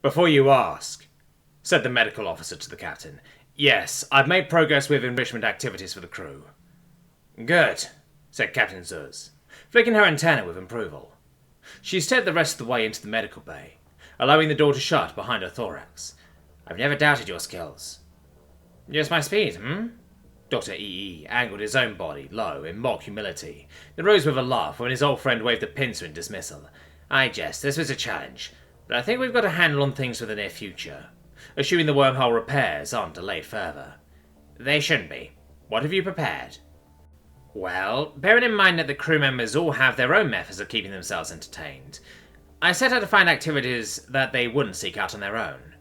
Before you ask, said the medical officer to the captain, yes, I've made progress with enrichment activities for the crew. Good, said Captain Zraze, flicking her antenna with approval. She stepped the rest of the way into the medical bay, allowing the door to shut behind her thorax. I've never doubted your skills. Just my speed, Dr. EE angled his own body low in mock humility, then rose with a laugh when his old friend waved a pincer in dismissal. I jest, this was a challenge, but I think we've got a handle on things for the near future, assuming the wormhole repairs aren't delayed further. They shouldn't be. What have you prepared? Well, bearing in mind that the crew members all have their own methods of keeping themselves entertained, I set out to find activities that they wouldn't seek out on their own.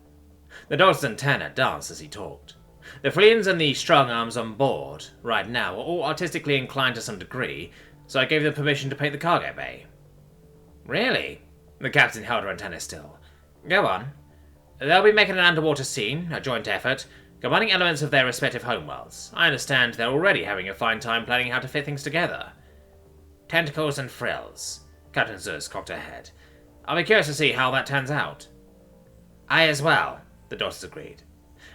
The doctor's antenna danced as he talked. The Fleans and the strong arms on board, right now, are all artistically inclined to some degree, so I gave them permission to paint the cargo bay. Really? The captain held her antenna still. Go on. They'll be making an underwater scene, a joint effort, combining elements of their respective homeworlds. I understand they're already having a fine time planning how to fit things together. Tentacles and frills. Captain Zraze cocked her head. I'll be curious to see how that turns out. I as well, the daughters agreed.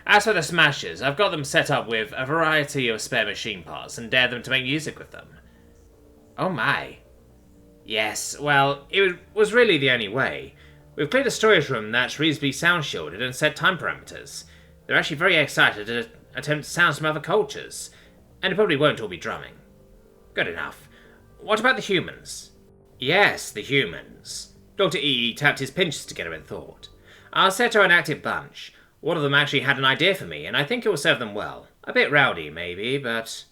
As for the smashers, I've got them set up with a variety of spare machine parts and dared them to make music with them. Oh my. Yes, well, it was really the only way. We've cleared a storage room that's reasonably sound shielded and set time parameters. They're actually very excited to attempt sounds from other cultures, and it probably won't all be drumming. Good enough. What about the humans? Yes, the humans. Dr. EE tapped his pinches together in thought. I'll set her an active bunch. One of them actually had an idea for me, and I think it will serve them well. A bit rowdy, maybe, but...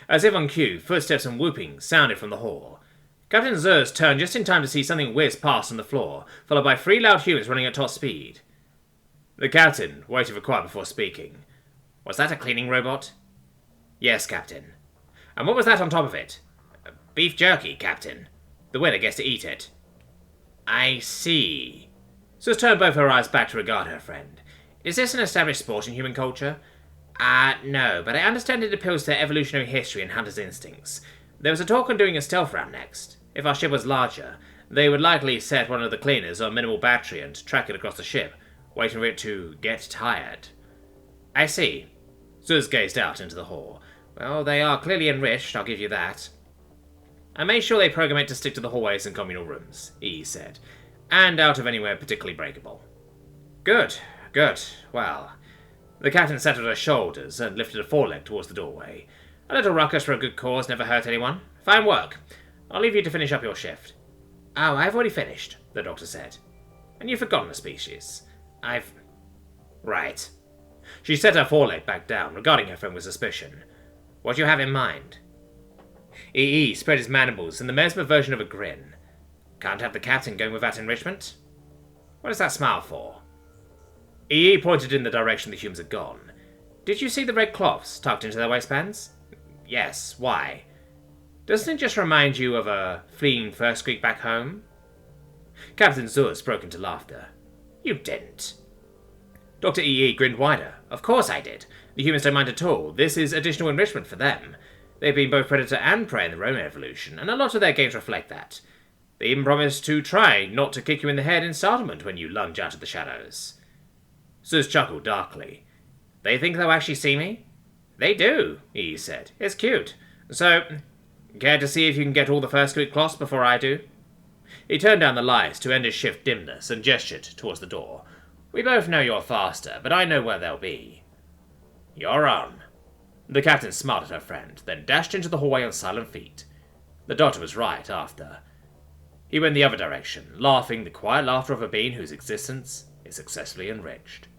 As if on cue, footsteps and whooping sounded from the hall. Captain Zraze turned just in time to see something whiz past on the floor, followed by 3 loud humans running at top speed. The captain waited for quiet before speaking. Was that a cleaning robot? Yes, Captain. And what was that on top of it? Beef jerky, Captain. The winner gets to eat it. I see. Zraze turned both her eyes back to regard her friend. Is this an established sport in human culture? No, but I understand it appeals to evolutionary history and hunter's instincts. There was a talk on doing a stealth round next. If our ship was larger, they would likely set one of the cleaners on minimal battery and track it across the ship, waiting for it to get tired. I see. Zraze gazed out into the hall. Well, they are clearly enriched, I'll give you that. I made sure they program it to stick to the hallways and communal rooms, E said, and out of anywhere particularly breakable. Good. Good. Well, the captain sat on her shoulders and lifted a foreleg towards the doorway. A little ruckus for a good cause never hurt anyone. Fine work. I'll leave you to finish up your shift. Oh, I've already finished, the doctor said. And you've forgotten the species. Right. She set her foreleg back down, regarding her friend with suspicion. What do you have in mind? EE spread his mandibles in the mesmer version of a grin. Can't have the captain going without enrichment? What is that smile for? EE pointed in the direction the humans had gone. Did you see the red cloths tucked into their waistbands? Yes, why? Doesn't it just remind you of a fleeing first week back home? Captain Zraze broke into laughter. You didn't. Dr. EE grinned wider. Of course I did. The humans don't mind at all. This is additional enrichment for them. They've been both predator and prey in their own evolution, and a lot of their games reflect that. They even promise to try not to kick you in the head in startlement when you lunge out of the shadows. Zraze chuckled darkly. They think they'll actually see me? They do, he said. It's cute. So, care to see if you can get all the first week cloths before I do? He turned down the lights to end his shift dimness and gestured towards the door. We both know you're faster, but I know where they'll be. You're on. The captain smiled at her friend, then dashed into the hallway on silent feet. The doctor was right after. He went the other direction, laughing the quiet laughter of a being whose existence is successfully enriched.